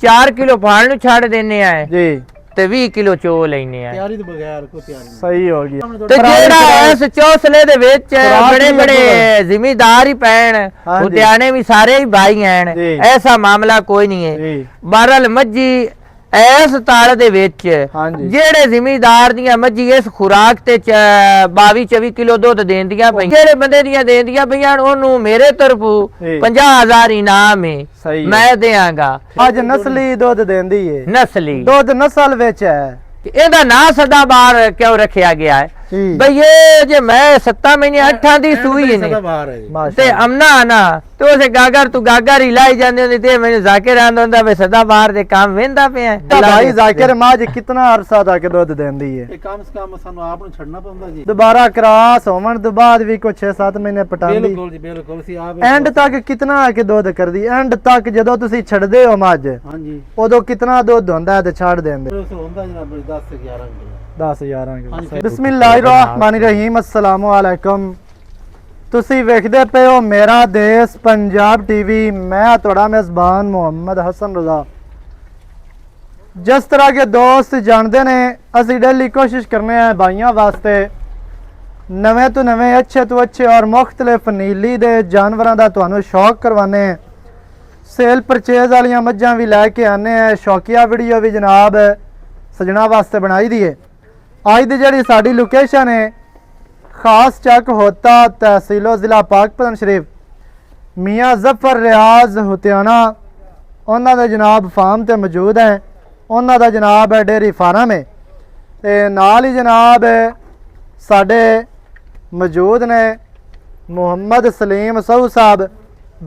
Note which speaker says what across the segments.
Speaker 1: 4 kilo फाड़ नु छाड़ देने आ
Speaker 2: जी
Speaker 1: ते 20 किलो चो लेने आ
Speaker 3: तैयारी तो बगैर को तैयारी
Speaker 2: सही हो गया
Speaker 1: ते जेड़ा इस चौसले दे विच बड़े बड़े
Speaker 2: बिल्कुल।
Speaker 1: जिम्मेदार ही पैण
Speaker 2: हाँ जी।
Speaker 1: हुत्याने भी सारे ही भाई हैं
Speaker 2: जी।
Speaker 1: ऐसा मामला कोई नहीं है
Speaker 2: जी
Speaker 1: बहरहाल मज्जी इस ताल दे विच
Speaker 2: हाँ जी।
Speaker 1: जेड़े जिम्मेदार दियां मज्जी इस खुराक ते 22-24 किलो दुध देंदियां पई जेड़े बंदे दियां देंदियां पईयां ओनू मेरे तरफों
Speaker 2: जी।
Speaker 1: 50,000 इनाम है
Speaker 2: सही है।
Speaker 1: मैं देंगा
Speaker 2: आज नस्ली दुध देंदी है
Speaker 1: नस्ली
Speaker 2: दुध नस्ल विच है
Speaker 1: ਇਹਦਾ ਨਾਂ ਸਦਾਬਾਰ ਕਿਉਂ ਰੱਖਿਆ ਗਿਆ ਹੈ
Speaker 2: जी
Speaker 1: ਬਈ ਇਹ ਜੇ ਮੈਂ 7 ਮਹੀਨੇ 8 ਦੀ ਸੂਈ ਨੇ
Speaker 3: बाहर है
Speaker 2: माशा
Speaker 1: ਤੇ ਅਮਨਾ ਨਾ ਤੇ ਉਸੇ ਗਾਗਰ ਤੂੰ ਗਾਗਰ ਹੀ ਲਾਈ ਜਾਂਦੇ ਹੁੰਦੇ ਤੇ ਮੈਨੂੰ ਜ਼ਾਕਿਰ ਆਂਦਾ ਹੁੰਦਾ ਵੇ ਸਦਾਬਾਰ ਦੇ ਕੰਮ ਵੇਂਦਾ ਪਿਆ
Speaker 2: भाई जाकिर माज कितना अरसा तक दुध देंदी है
Speaker 3: ये कम से कम सानू आप नु छड़ना पौंदा जी
Speaker 2: दोबारा क्रास होवन तो बाद भी कुछ 6-7 महीने पटांदी
Speaker 3: बिल्कुल जी बिल्कुल सी आप
Speaker 2: एंड तक कितना आके दुध करदी एंड तक जदों तुसी छड़दे हो मज
Speaker 3: हां जी
Speaker 2: उदों कितना दुध होंदा है ते छाड़ देंदे
Speaker 3: फिर उसे होंदा जनाब 10 से 11 किलो
Speaker 2: 10-11 बिस्मिल्लाहिर्रहमानिर्रहीम अस्सलामु अलैकुम ਤੁਸੀਂ ਵੇਖਦੇ ਪਏ ਹੋ ਮੇਰਾ ਦੇਸ਼ ਪੰਜਾਬ ਟੀਵੀ ਮੈਂ ਤੁਹਾਡਾ ਮੇਜ਼ਬਾਨ ਮੁਹੰਮਦ ਹਸਨ ਰਜ਼ਾ ਜਿਸ ਤਰ੍ਹਾਂ ਕੇ ਦੋਸਤ ਜਾਣਦੇ ਨੇ ਅਸੀਂ ਡੇਲੀ ਕੋਸ਼ਿਸ਼ ਕਰਨੇ ਆ ਭਾਈਆਂ ਵਾਸਤੇ ਨਵੇਂ ਤੋਂ ਨਵੇਂ ਅੱਛੇ ਤੋਂ ਅੱਛੇ ਔਰ ਮੁxtਲਿਫ ਨੀਲੀ ਦੇ ਜਾਨਵਰਾਂ ਦਾ ਤੁਹਾਨੂੰ ਸ਼ੌਕ ਕਰਵਾਨੇ ਸੇਲ ਪਰਚੇਜ਼ ਵਾਲੀਆਂ ਮੱਝਾਂ ਵੀ ਲੈ ਕੇ ਆਨੇ ਆ ਸ਼ੌਕੀਆ ਵੀਡੀਓ ਵੀ ਜਨਾਬ ਸਜਣਾ ਵਾਸਤੇ ਬਣਾਈ ਦੀ ਹੈ ਅੱਜ ਦੀ ਜਿਹੜੀ ਸਾਡੀ ਲੋਕੇਸ਼ਨ ਹੈ खास चक होता तहसीलो ज़िला पाकपतन शरीफ मियाँ जफर रियाज हुतियाना उन्होंने दे जनाब फार्म ते मौजूद है उन्होंने दा जनाब है डेयरी फार्म है ते नाल ही जनाब साडे मौजूद ने मुहम्मद सलीम सहू साहब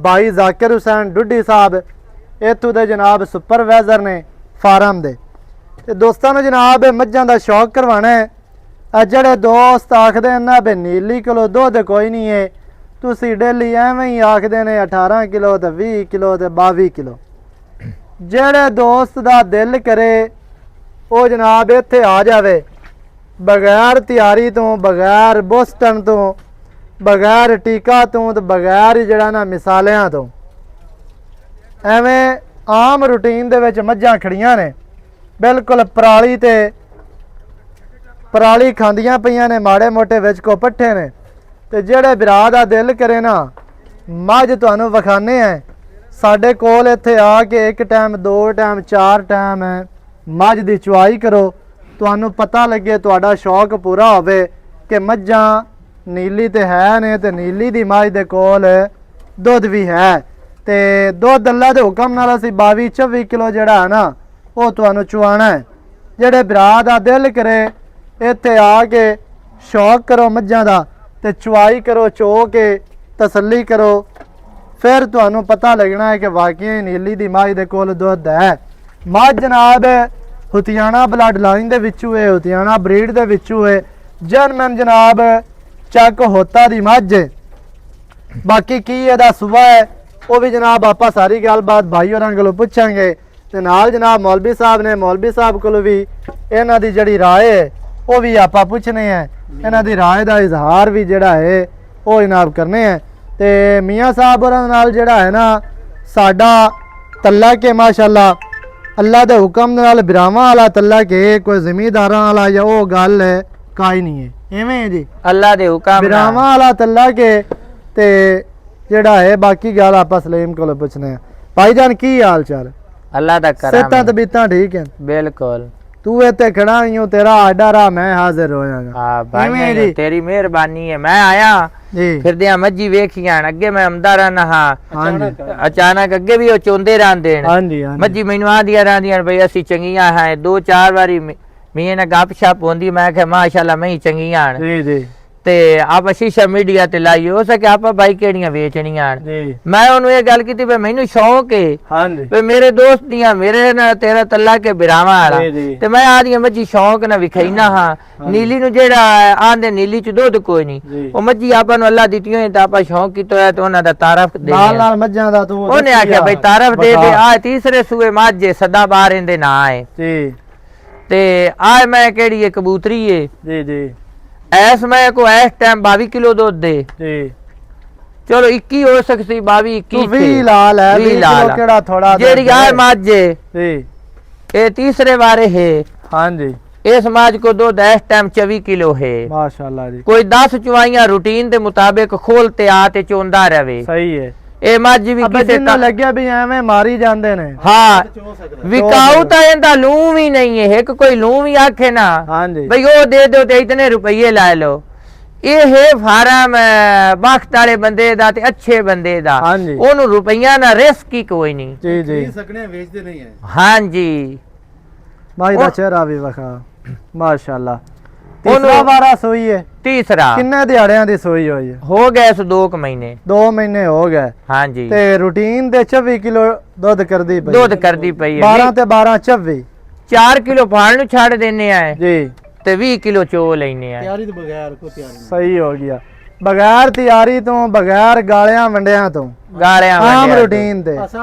Speaker 2: भाई जाकिर हुसैन डुड्डी साहब इत्थों दे जनाब सुपरवाइजर ने फार्म दे ते दोस्तां नूं जनाब मझां दा शौक करवाना है ਜਿਹੜੇ ਦੋਸਤ ਆਖਦੇ ਨਾ ਬੇ ਨੀਲੀ ਕਿਲੋ ਦੁੱਧ ਕੋਈ ਨਹੀਂ ਹੈ ਤੁਸੀਂ ਡੇਲੀ ਐਵੇਂ ਹੀ ਆਖਦੇ ਨੇ 18 ਕਿਲੋ ਤੇ 20 ਕਿਲੋ ਤੇ 22 ਕਿਲੋ ਜਿਹੜੇ ਦੋਸਤ ਦਾ ਦਿਲ ਕਰੇ ਉਹ ਜਨਾਬ ਇੱਥੇ ਆ ਜਾਵੇ ਬਗੈਰ ਤਿਆਰੀ ਤੋਂ ਬਗੈਰ ਬੋਸਟਨ ਤੋਂ ਬਗੈਰ ਟੀਕਾ ਤੋਂ ਤੇ ਬਗੈਰ ਜਿਹੜਾ ਨਾ ਮਿਸਾਲਿਆਂ ਤੋਂ ਐਵੇਂ ਆਮ ਰੂਟੀਨ ਦੇ ਵਿੱਚ ਮੱਝਾਂ ਖੜੀਆਂ ਨੇ ਬਿਲਕੁਲ ਪਰਾਲੀ ਤੇ ਪਰਾਲੀ ਖਾਂਦੀਆਂ ਪਈਆਂ ਨੇ ਮਾੜੇ ਮੋਟੇ ਵਿੱਚ ਕੋ ਪੱਠੇ ਨੇ ਤੇ ਜਿਹੜੇ ਭਰਾ ਦਾ ਦਿਲ ਕਰੇ ਨਾ ਮੱਝ ਤੁਹਾਨੂੰ ਵਿਖਾਣੇ ਆ ਸਾਡੇ ਕੋਲ ਇੱਥੇ ਆ ਕੇ ਇੱਕ ਟਾਈਮ 2 ਟਾਈਮ 4 ਟਾਈਮ ਮੱਝ ਦੀ ਚੁਆਈ ਕਰੋ ਤੁਹਾਨੂੰ ਪਤਾ ਲੱਗੇ ਤੁਹਾਡਾ ਸ਼ੌਕ ਪੂਰਾ ਹੋਵੇ ਕਿ ਮੱਝਾਂ ਨੀਲੀ ਤੇ ਹੈ ਨੇ ਤੇ ਨੀਲੀ ਦੀ ਮੱਝ ਦੇ ਕੋਲ ਦੁੱਧ ਵੀ ਹੈ ਤੇ ਦੁੱਧ ਅੱਲਾ ਦੇ ਹੁਕਮ ਨਾਲ ਅਸੀਂ 22-24 ਕਿਲੋ ਜਿਹੜਾ ਹੈ ਨਾ ਉਹ ਤੁਹਾਨੂੰ ਚੁਆਣਾ ਹੈ ਜਿਹੜੇ ਭਰਾ ਦਾ ਦਿਲ ਕਰੇ ਇੱਥੇ ਆ ਕੇ ਸ਼ੌਕ ਕਰੋ ਮੱਝਾਂ ਦਾ ਤੇ ਚੁਆਈ ਕਰੋ ਚੋ ਕੇ ਤਸੱਲੀ ਕਰੋ ਫਿਰ ਤੁਹਾਨੂੰ ਪਤਾ ਲੱਗਣਾ ਹੈ ਕਿ ਵਾਕਈ ਨੀਲੀ ਦੀ ਮੱਝ ਦੇ ਕੋਲ ਦੁੱਧ ਹੈ ਮੱਝ ਜਨਾਬ ਹੁਤਿਆਣਾ ਬਲੱਡ ਲਾਈਨ ਦੇ ਵਿੱਚੋਂ ਹੈ ਹੁਤਿਆਣਾ ਬਰੀਡ ਦੇ ਵਿੱਚੋਂ ਹੈ ਜਰਮਨ ਜਨਾਬ ਚੱਕ ਹੋਤਾ ਦੀ ਮੱਝ ਬਾਕੀ ਕੀ ਇਹਦਾ ਸੁਭਾ ਹੈ ਉਹ ਵੀ ਜਨਾਬ ਆਪਾਂ ਸਾਰੀ ਗੱਲਬਾਤ ਭਾਈ ਹੋਰਾਂ ਕੋਲੋਂ ਪੁੱਛਾਂਗੇ ਤੇ ਨਾਲ ਜਨਾਬ ਮੌਲਵੀ ਸਾਹਿਬ ਨੇ ਮੌਲਵੀ ਸਾਹਿਬ ਕੋਲੋਂ ਵੀ ਇਹਨਾਂ ਦੀ ਜਿਹੜੀ ਰਾਏ ਹੈ ਉਹ ਵੀ ਆਪਾਂ ਪੁੱਛਨੇ ਆ ਇਹਨਾਂ ਦੀ ਰਾਏ ਦਾ ਇਜ਼ਹਾਰ ਵੀ ਜਿਹੜਾ ਹੈ ਉਹ ਜਨਾਬ ਕਰਨੇ ਆ ਤੇ ਮੀਆਂ ਸਾਹਿਬ ਹੋਰਾਂ ਨਾਲ ਜਿਹੜਾ ਹੈ ਨਾ ਸਾਡਾ ਤੱਲਾ ਕੇ ਮਾਸ਼ਾਅੱਲਾ ਅੱਲਾ ਦੇ ਹੁਕਮ ਨਾਲ ਬਿਰਾਵਾਂ ਵਾਲਾ ਤੱਲਾ ਕੇ ਕੋਈ ਜ਼ਿਮੀਦਾਰਾਂ ਵਾਲਾ ਜਾਂ ਉਹ ਗੱਲ ਕਾਈ ਨਹੀਂ ਹੈ ਐਵੇਂ ਹੈ ਜੀ
Speaker 1: ਅੱਲਾ ਦੇ ਹੁਕਮ
Speaker 2: ਬਿਰਾਵਾਂ ਵਾਲਾ ਤੱਲਾ ਕੇ ਤੇ ਜਿਹੜਾ ਹੈ ਬਾਕੀ ਗੱਲ ਆਪਾਂ ਸਲੀਮ ਕੋਲ ਪੁੱਛਨੇ ਆ ਭਾਈ ਜਾਨ ਕੀ ਹਾਲ ਚਾਲ
Speaker 1: ਅੱਲਾ ਦਾ ਕਰਮ
Speaker 2: ਸਿਹਤਾਂ ਤਬੀਅਤਾਂ ਠੀਕ ਹੈ
Speaker 1: ਬਿਲਕੁਲ
Speaker 2: तू इतने खड़ा ही हूँ तेरा आडा रहा मैं हाजिर हो जाऊंगा
Speaker 1: हाँ भाई तेरी मेहरबानी है मैं आया
Speaker 2: जी
Speaker 1: फिर दिया मज्जी वेखियां अगे मैं आमदा रहना हाँ
Speaker 2: हाँ जी
Speaker 1: अचानक अगे भी वो चोंदे रहंदे
Speaker 2: हाँ जी हाँ जी
Speaker 1: मज्जी मैनू आंदियां रहंदियां भई असी चंगियां हैं 2-4 बारी मैं ना गपशप होंदी मैं कहा माशाल्लाह मैं ही चंगियां
Speaker 2: जी जी
Speaker 1: ते आप शीशा मीडिया ते लाई हो सके आप भाई केड़ियां वेचणियां
Speaker 2: जी
Speaker 1: मैं ओनू ये गल कीती भई मैनू शौक है
Speaker 2: हाँ जी
Speaker 1: वे मेरे दोस्त दियां मेरे ना तेरा तल्ला के बिरावा वाला
Speaker 2: जी, जी।
Speaker 1: ते मैं आदियां मज्जी शौक ना विखाईना हां नीली नु जेड़ा आंदे नीली च दुध कोई
Speaker 2: जी।
Speaker 1: नहीं ओ मज्जी आपा नु अल्लाह दित्तियों ते आपा शौक कीतो है ते ओना दा तारफ दे
Speaker 2: नाल मज्जां दा तू
Speaker 1: ओने आख्या भाई तारफ दे दे आ तीसरे सूए माजे सदाबार इंदे ना है
Speaker 2: जी
Speaker 1: ते आ मैं केड़ी है कबूतरी है
Speaker 2: जी जी
Speaker 1: ऐस मैं को ऐस टाइम 22 किलो दूध दे
Speaker 2: जी
Speaker 1: ਚਲੋ 21 ਹੋ ਸਕਦੀ 22 21
Speaker 2: 20 ਲਾਲ ਹੈ 20
Speaker 1: ਲਾਲ
Speaker 2: ਕਿਲੋ ਕਿਹੜਾ ਥੋੜਾ
Speaker 1: ਜਿਹੜੀ ਆ ਮੱਝ
Speaker 2: ਜੀ
Speaker 1: ਇਹ तीसरे वारे है।
Speaker 2: हाँ जी
Speaker 1: इस समाज को दूध इस टाइम 24 किलो है
Speaker 2: माशाल्लाह जी।
Speaker 1: कोई 10 चुवाइयां रूटीन के मुताबिक खोलते आते चोंदा रहे
Speaker 2: सही है।
Speaker 1: ਇਹ ਮੱਝ ਵੀ ਕਿਸੇ
Speaker 2: ਤਾਂ ਲੱਗਿਆ ਵੀ ਐਵੇਂ ਮਾਰੀ ਜਾਂਦੇ ਨੇ।
Speaker 1: ਹਾਂ ਵਿਕਾਊ ਤਾਂ ਇਹਦਾ ਲੂੰ ਵੀ ਨਹੀਂ ਹੈ ਇੱਕ ਕੋਈ ਲੂੰ ਵੀ ਆਖੇ ਨਾ
Speaker 2: ਹਾਂਜੀ
Speaker 1: ਭਈ ਉਹ ਦੇ ਦਿਓ ਤੇ ਇਤਨੇ ਰੁਪਏ ਲੈ ਲਓ। ਇਹ ਹੈ ਫਾਰਮ ਬਖਤ ਵਾਲੇ ਬੰਦੇ ਦਾ ਤੇ ਅੱਛੇ ਬੰਦੇ ਦਾ ਉਹਨੂੰ ਰੁਪਈਆ ਨਾ ਰਿਸਕ ਹੀ ਕੋਈ ਨਹੀਂ।
Speaker 2: ਜੀ ਜੀ
Speaker 3: ਸਕਣੇ ਵੇਚਦੇ ਨਹੀਂ ਹੈ।
Speaker 1: ਹਾਂਜੀ
Speaker 2: ਮਾਈ ਦਾ ਚਿਹਰਾ ਵੀ ਵਖਾ ਮਾਸ਼ਾਅੱਲਾ। ਤੀਸਰਾ ਵਾਰਾ ਸੋਈ ਹੈ।
Speaker 1: तीसरा
Speaker 2: ਕਿੰਨੇ ਦਿਹਾੜਿਆਂ ਦੀ ਸੋਈ ਹੋਈ ਹੈ?
Speaker 1: ਹੋ ਗਏ ਇਸ 2 ਮਹੀਨੇ
Speaker 2: 2 ਮਹੀਨੇ ਹੋ ਗਏ।
Speaker 1: ਹਾਂਜੀ
Speaker 2: ਤੇ ਰੂਟੀਨ ਦੇ 24 ਕਿਲੋ ਦੁੱਧ ਕਰਦੀ ਪਈ
Speaker 1: ਦੁੱਧ ਕਰਦੀ ਪਈ ਹੈ
Speaker 2: 12 ਤੇ 12 24
Speaker 1: 4 ਕਿਲੋ ਪਾਣ ਨੂੰ ਛੱਡ ਦਿੰਨੇ ਆ
Speaker 2: ਜੀ
Speaker 1: ਤੇ 20 ਕਿਲੋ ਚੋ ਲੈਨੇ ਆ।
Speaker 3: ਤਿਆਰੀ ਤੋਂ ਬਗੈਰ ਕੋਈ ਤਿਆਰੀ ਨਹੀਂ।
Speaker 2: ਸਹੀ ਹੋ ਗਿਆ ਬਗੈਰ ਤਿਆਰੀ ਤੋਂ ਬਗੈਰ ਗਾਲਿਆਂ ਵੰਡਿਆਂ ਤੋਂ
Speaker 1: ਗਾਲਿਆਂ
Speaker 2: ਆਮ ਰੂਟੀਨ ਤੇ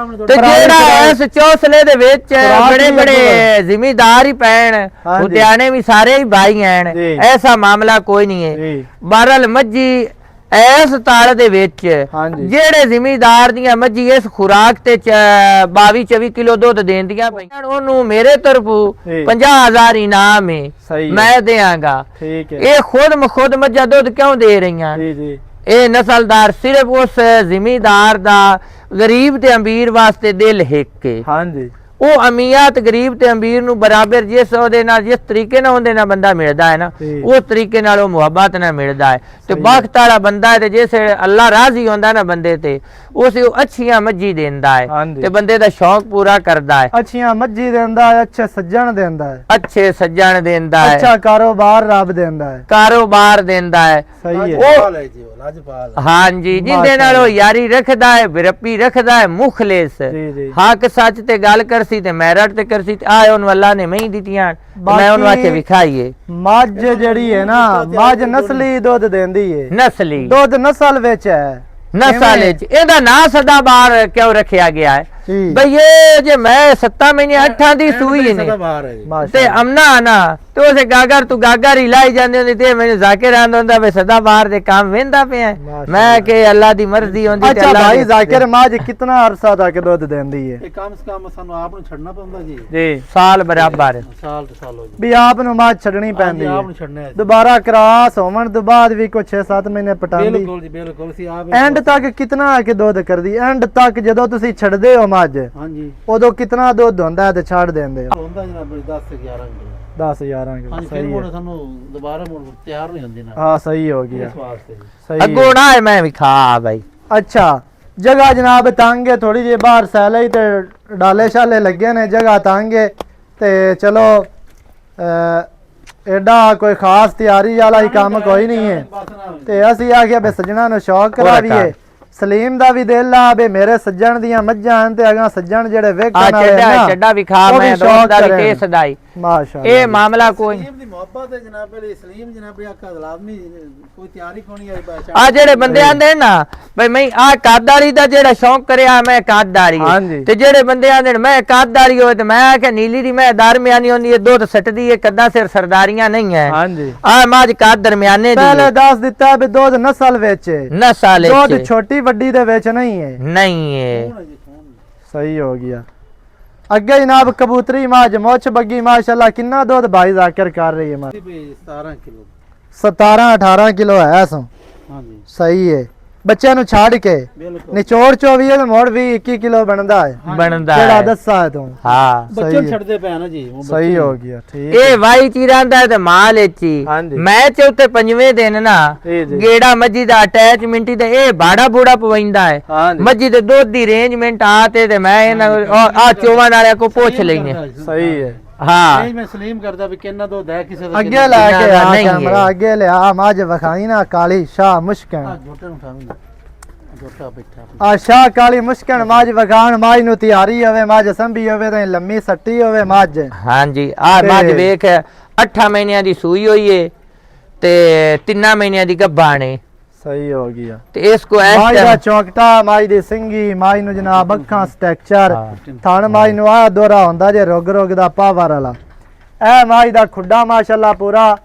Speaker 1: ਤੇ ਜਿਹੜਾ ਇਸ ਚੌਸਲੇ ਦੇ ਵਿੱਚ ਬੜੇ ਬੜੇ ਜ਼ਿਮੀਦਾਰ ਹੀ ਪੈਣ ਲੁਧਿਆਣੇ ਵੀ ਸਾਰੇ ਹੀ ਭਾਈ ਹਨ ਐਸਾ ਮਾਮਲਾ ਕੋਈ ਨਹੀਂ ਹੈ। ਬਹਰਲ ਮੱਝੀ ਇਸ ਤਾਲ ਦੇ ਵਿੱਚ ਜਿਹੜੇ ਜ਼ਿਮੀਦਾਰ ਦੀਆਂ ਮੱਝੀ ਇਸ ਖੁਰਾਕ ਤੇ 22 24 ਕਿਲੋ ਦੁੱਧ ਦੇਂਦੀਆਂ ਪਈਆਂ ਉਹਨੂੰ ਮੇਰੇ ਤਰਫੋਂ 50000 ਇਨਾਮ ਹੈ ਮੈਂ ਦੇਵਾਂਗਾ।
Speaker 2: ਠੀਕ ਹੈ
Speaker 1: ਇਹ ਖੁਦ ਮੱਝਾਂ ਦੁੱਧ ਕਿਉਂ ਦੇ ਰਹੀਆਂ?
Speaker 2: ਜੀ ਜੀ
Speaker 1: ਇਹ ਨਸਲਦਾਰ ਸਿਰਫ ਉਸ ਜ਼ਿਮੀਦਾਰ ਦਾ ਗਰੀਬ ਤੇ ਅਮੀਰ ਵਾਸਤੇ ਦਿਲ ਹਿੱਕ ਕੇ
Speaker 2: ਹਾਂਜੀ
Speaker 1: ਉਹ ਅਮੀਅਤ ਗਰੀਬ ਤੇ ਅਮੀਰ ਨੂੰ ਬਰਾਬਰ ਜਿਸ ਉਹਦੇ ਨਾਲ ਜਿਸ ਤਰੀਕੇ ਨਾਲ ਉਹਦੇ ਨਾਲ ਬੰਦਾ ਮਿਲਦਾ ਹੈ ਨਾ ਉਸ ਤਰੀਕੇ ਨਾਲ ਉਹ ਮੁਹੱਬਤ ਨਾਲ ਮਿਲਦਾ ਹੈ ਤੇ ਬਖਤ ਵਾਲਾ ਬੰਦਾ ਹੈ ਤੇ ਜਿਸ ਅੱਲਾ ਰਾਜ਼ੀ ਹੁੰਦਾ ਨਾ ਬੰਦੇ ਤੇ ਉਸ ਉਹ ਅੱਛੀਆਂ ਮੱਝੀ ਦਿੰਦਾ ਹੈ ਤੇ ਬੰਦੇ ਦਾ ਸ਼ੌਕ ਪੂਰਾ ਕਰਦਾ ਹੈ।
Speaker 2: ਅੱਛੀਆਂ ਮੱਝੀ ਦਿੰਦਾ ਹੈ ਅੱਛੇ ਸੱਜਣ ਦਿੰਦਾ ਹੈ
Speaker 1: ਅੱਛੇ ਸੱਜਣ ਦਿੰਦਾ ਹੈ
Speaker 2: ਅੱਛਾ ਕਾਰੋਬਾਰ ਰੱਬ ਦਿੰਦਾ ਹੈ
Speaker 1: ਕਾਰੋਬਾਰ ਦਿੰਦਾ ਹੈ।
Speaker 2: ਸਹੀ
Speaker 1: ਹੈ
Speaker 3: ਲਾਜਪਾਲ
Speaker 1: ਹਾਂਜੀ ਜਿੰਦੇ ਨਾਲ ਉਹ ਯਾਰੀ ਰੱਖਦਾ ਹੈ ਬਿਰਪੀ ਰੱਖਦਾ ਹੈ ਮੁਖਲਿਸ ਹੱਕ ਸੱਚ ਤੇ ਗੱਲ ਕਰਸੀ ਤੇ ਮੈਰਟ ਤੇ ਕਰਸੀ ਤੇ ਆ ਉਹਨੂੰ ਅੱਲਾ ਨੇ ਮਹੀਂ ਦਿੱਤੀਆਂ ਮੈਂ ਉਹਨੂੰ ਆਖੇ ਵਿਖਾਈਏ।
Speaker 2: ਮੱਝ ਜਿਹੜੀ ਹੈ ਨਾ ਮੱਝ ਨਸਲੀ ਦੁੱਧ ਦਿੰਦੀ ਹੈ
Speaker 1: ਨਸਲੀ
Speaker 2: ਦੁੱਧ ਨਸਲ ਵਿੱਚ ਹੈ
Speaker 1: ਨਸਲ ਵਿੱਚ ਇਹਦਾ ਨਾਂ ਸਦਾਬਾਰ ਕਿਉਂ ਰੱਖਿਆ ਗਿਆ ਹੈ ਬਈ ਇਹ ਜੇ ਮੈਂ 7 ਮਹੀਨੇ 8 ਦੀ ਸੂਈ ਨੇ ਤੇ ਅਮਨਾ ਨਾ ਤੇ ਉਸੇ ਗਾਗਰ ਤੂੰ ਗਾਗਰ ਹੀ ਲਾਈ ਜਾਂਦੇ ਹੁੰਦੀ ਤੇ ਮੈਨੂੰ ਜ਼ਾਕਿਰ ਆਂਦਾ ਹੁੰਦਾ ਵੇ ਸਦਾਬਾਰ ਦੇ ਕੰਮ ਵੇਂਦਾ ਪਿਆ ਮੈਂ ਕਿ ਅੱਲਾ ਦੀ ਮਰਜ਼ੀ ਹੁੰਦੀ ਤੇ
Speaker 2: ਅੱਛਾ ਭਾਈ ਜ਼ਾਕਿਰ ਮੱਝ ਕਿੰਨਾ ਅਰਸਾ ਤੱਕ ਦੁੱਧ ਦਿੰਦੀ ਹੈ?
Speaker 3: ਇਹ ਕਮ ਸੇ ਕਮ ਸਾਨੂੰ ਆਪ ਨੂੰ ਛੱਡਣਾ ਪੈਂਦਾ ਜੀ
Speaker 1: ਜੀ ਸਾਲ ਬਰਾਬਰ
Speaker 3: ਸਾਲ ਤੇ ਸਾਲ ਹੋ ਜੀ
Speaker 2: ਵੀ ਆਪ ਨੂੰ ਮੱਝ ਛੱਡਣੀ ਪੈਂਦੀ ਹੈ
Speaker 3: ਆਪ ਨੂੰ ਛੱਡਣਾ ਹੈ
Speaker 2: ਦੁਬਾਰਾ ਕਰਾਸ ਹੋਣ ਤੋਂ ਬਾਅਦ ਵੀ ਕੋਈ 6-7 ਮਹੀਨੇ ਪਟਾਉਂਦੀ
Speaker 3: ਬਿਲਕੁਲ ਜੀ ਬਿਲਕੁਲ ਸੀ ਆਪ
Speaker 2: ਐਂਡ ਤੱਕ ਕਿੰਨਾ ਆ ਕੇ ਦੁੱਧ ਕਰਦੀ ਐਂਡ ਤੱਕ ਜਦੋਂ ਤੁਸੀਂ ਛੱਡਦੇ ਹੋ ਮੱਝ
Speaker 3: ਹਾਂਜੀ
Speaker 2: ਉਦੋਂ ਕਿੰਨਾ ਦੁੱਧ ਹੁੰਦਾ ਹੈ ਤੇ ਛੱਡ ਦਿੰਦੇ ਹੋ?
Speaker 3: ਹੁੰਦਾ ਜਨਾਬ 10 ਤੇ 11 ਕਿਲੋ
Speaker 2: 10-11 ਕਿਲੋ
Speaker 3: ਹਾਂਜੀ ਫਿਰ ਮੁੜ ਸਾਨੂੰ ਦੁਬਾਰਾ ਮੁੜ ਤਿਆਰ ਨਹੀਂ ਹੁੰਦੀ ਨਾ
Speaker 2: ਹਾਂ ਸਹੀ ਹੋ ਗਿਆ
Speaker 3: ਇਸ ਵਾਸਤੇ
Speaker 2: ਸਹੀ
Speaker 1: ਅੱਗੋਂ ਨਾ ਮੈਂ ਵਿਖਾ ਭਾਈ।
Speaker 2: ਅੱਛਾ ਜਗ੍ਹਾ ਜਨਾਬ ਤੰਗ ਹੈ ਥੋੜੀ ਜਿਹੀ ਬਾਹਰ ਸੈਲੇ ਤੇ ਡਾਲੇ ਸ਼ਾਲੇ ਲੱਗੇ ਨੇ ਜਗ੍ਹਾ ਤੰਗ ਹੈ ਤੇ ਚਲੋ ਐਡਾ ਕੋਈ ਖਾਸ ਤਿਆਰੀ ਵਾਲਾ ਹੀ ਕੰਮ ਕੋਈ ਨਹੀਂ ਹੈ ਤੇ ਅਸੀਂ ਆਖਿਆ ਬੇ ਸੱਜਣਾ ਨੂੰ ਸ਼ੌਕ ਕਰਾਵੀਏ। ਸਲੀਮ ਦਾ ਵੀ ਦਿਲ ਆ ਬੇ ਮੇਰੇ ਸੱਜਣ ਦੀਆਂ ਮੱਝਾਂ ਹਨ ਤੇ ਅਗਾ ਸੱਜਣ ਜਿਹੜੇ ਵੇਖਣ ਵਾਲੇ
Speaker 1: ਨਾ ਚੱਡਾ ਵਿਖਾ ਮੈਂ ਦੋਸਤ ਦਾ ਵੀ ਕੇਸ ਦਾਈ
Speaker 2: ਮਾਸ਼ਾਅੱਲਾ
Speaker 1: ਇਹ ਮਾਮਲਾ ਕੋਈ
Speaker 3: ਸਲੀਮ ਦੀ ਮੁਹੱਬਤ ਹੈ ਜਨਾਬ ਅਲੀ ਸਲੀਮ ਜਨਾਬ ਆਕਾ ਲਾਜ਼ਮੀ ਕੋਈ ਤਿਆਰੀ ਕੋਣੀ ਆਈ ਬਾਚਾ
Speaker 1: ਆ ਜਿਹੜੇ ਬੰਦੇ ਆਂਦੇ ਨਾ ਬਈ ਮੈਂ ਆ ਕਾਦਾਰੀ ਦਾ ਜਿਹੜਾ ਸ਼ੌਂਕ ਕਰਿਆ ਮੈਂ ਕਾਦਾਰੀ ਤੇ ਜਿਹੜੇ ਬੰਦੇ ਆਂਦੇ ਮੈਂ ਕਾਦਾਰੀ ਹੋਏ ਤੇ ਮੈਂ ਆਖਿਆ ਨੀਲੀ ਦੀ ਮੈਂ ਦਰਮਿਆਨੀ ਹੁੰਦੀ ਹੈ ਦੁੱਧ ਸੱਟਦੀ ਹੈ ਕੱਦਾਂ ਸਿਰ ਸਰਦਾਰੀਆਂ ਨਹੀਂ ਹੈ ਆ ਮਾਜ ਕਾਦ ਦਰਮਿਆਨੇ ਦੀ
Speaker 2: ਪਹਿਲੇ ਦੱਸ ਦਿੱਤਾ ਵੀ ਦੁੱਧ ਨਸਲ ਵਿੱਚ
Speaker 1: ਨਸਲ ਵਿੱਚ
Speaker 2: ਦੁੱਧ ਛੋਟੀ ਵੱਡੀ ਦੇ ਵਿੱਚ ਨਹੀਂ ਹੈ
Speaker 1: ਨਹੀਂ ਹੈ
Speaker 2: ਸਹੀ ਹੋ ਗਿਆ। ਅੱਗੇ ਜਨਾਬ ਕਬੂਤਰੀ ਮਾਝ ਮੁੱਛ ਬੱਗੀ ਮਾਸ਼ਾਅੱਲਾ ਕਿੰਨਾ ਦੁੱਧ ਭਾਈ ਜ਼ਾਕਿਰ ਕਰ ਰਹੀ ਹੈ ਮਾਂ
Speaker 3: 17 ਕਿਲੋ
Speaker 2: 17-18 ਕਿਲੋ ਹੈ ਸੋ
Speaker 3: ਹਾਂਜੀ
Speaker 2: ਸਹੀ ਹੈ ਬੱਚਿਆਂ ਨੂੰ ਛੱਡ ਕੇ ਨਿਚੋੜ 24 ਤੇ ਮੋੜ ਵੀ 21 ਕਿਲੋ ਬਣਦਾ ਹੈ ਕਿਹੜਾ ਦੱਸਾ ਹੈ ਤੂੰ?
Speaker 1: ਹਾਂ
Speaker 3: ਬੱਚੇ ਛੱਡਦੇ ਪਏ ਨਾ ਜੀ
Speaker 2: ਸਹੀ ਹੋ ਗਿਆ ਠੀਕ
Speaker 1: ਇਹ ਵਾਈ ਚੀਰਾਂਦਾ ਤੇ ਮਾਲ ਏਚੀ ਮੈਚ ਉੱਤੇ 5ਵੇਂ ਦਿਨ ਨਾ ਗੇੜਾ ਮੱਜੀ ਦਾ ਅਟੈਚਮੈਂਟ ਤੇ ਇਹ ਬਾੜਾ ਬੂੜਾ ਪਵੈਂਦਾ ਹੈ ਮੱਜੀ ਦੇ ਦੁੱਧ ਦੀ ਅਰੇਂਜਮੈਂਟ ਆ ਤੇ ਮੈਂ ਇਹਨਾਂ ਆ ਚੋਵਾਂ ਵਾਲਿਆਂ ਕੋ ਪੁੱਛ ਲੈਨੇ
Speaker 2: ਸਹੀ ਹੈ
Speaker 1: ਹਾਂ
Speaker 3: ਮੈਂ ਸਲੀਮ ਕਰਦਾ ਵੀ ਕਿੰਨਾ ਦੁੱਧ ਹੈ ਕਿਸੇ ਦਾ
Speaker 2: ਅੱਗੇ ਲੈ ਕੇ ਆ ਕੈਮਰਾ ਅੱਗੇ ਲਿਆ ਮਾਝ ਵਖਾਈ ਨਾ ਕਾਲੀ ਸ਼ਾਹ ਮੁਸ਼ਕਨ
Speaker 3: ਜੋਟੇ ਨੂੰ ਉਠਾਵੀਂ ਜੋਟਾ ਬੈਠਾ
Speaker 2: ਆ ਸ਼ਾਹ ਕਾਲੀ ਮੁਸ਼ਕਨ ਮਾਝ ਵਖਾਣ ਮਾਝ ਨੂੰ ਤਿਆਰੀ ਹੋਵੇ ਮਾਝ ਸੰਭੀ ਹੋਵੇ ਤੇ ਲੰਮੀ ਸੱਟੀ ਹੋਵੇ ਮਾਝ
Speaker 1: ਹਾਂਜੀ ਆ ਮਾਝ ਵੇਖ 8 ਮਹੀਨਿਆਂ ਦੀ ਸੂਈ ਹੋਈ ਏ ਤੇ 3 ਮਹੀਨਿਆਂ ਦੀ ਗੱਭਾਣ ਏ
Speaker 2: ਸਹੀ ਹੋ ਗਿਆ
Speaker 1: ਤੇ ਇਸ ਕੋ
Speaker 2: ਮਾਝ ਦਾ ਚੌਕਟਾ ਮਾਝ ਦੀ ਸਿੰਗੀ ਮਾਝ ਨੂੰ ਜਨਾਬ ਅੱਖਾਂ ਸਟ੍ਰਕਚਰ ਥਣ ਮਾਝ ਨੂੰ ਆ ਦੋਰਾ ਹੁੰਦਾ ਜੇ ਰੁਗ ਦਾ ਪਾਵਰ ਵਾਲਾ ਇਹ ਮਾਝ ਦਾ ਖੁੱਡਾ ਮਾਸ਼ਾਅੱਲਾ ਪੂਰਾ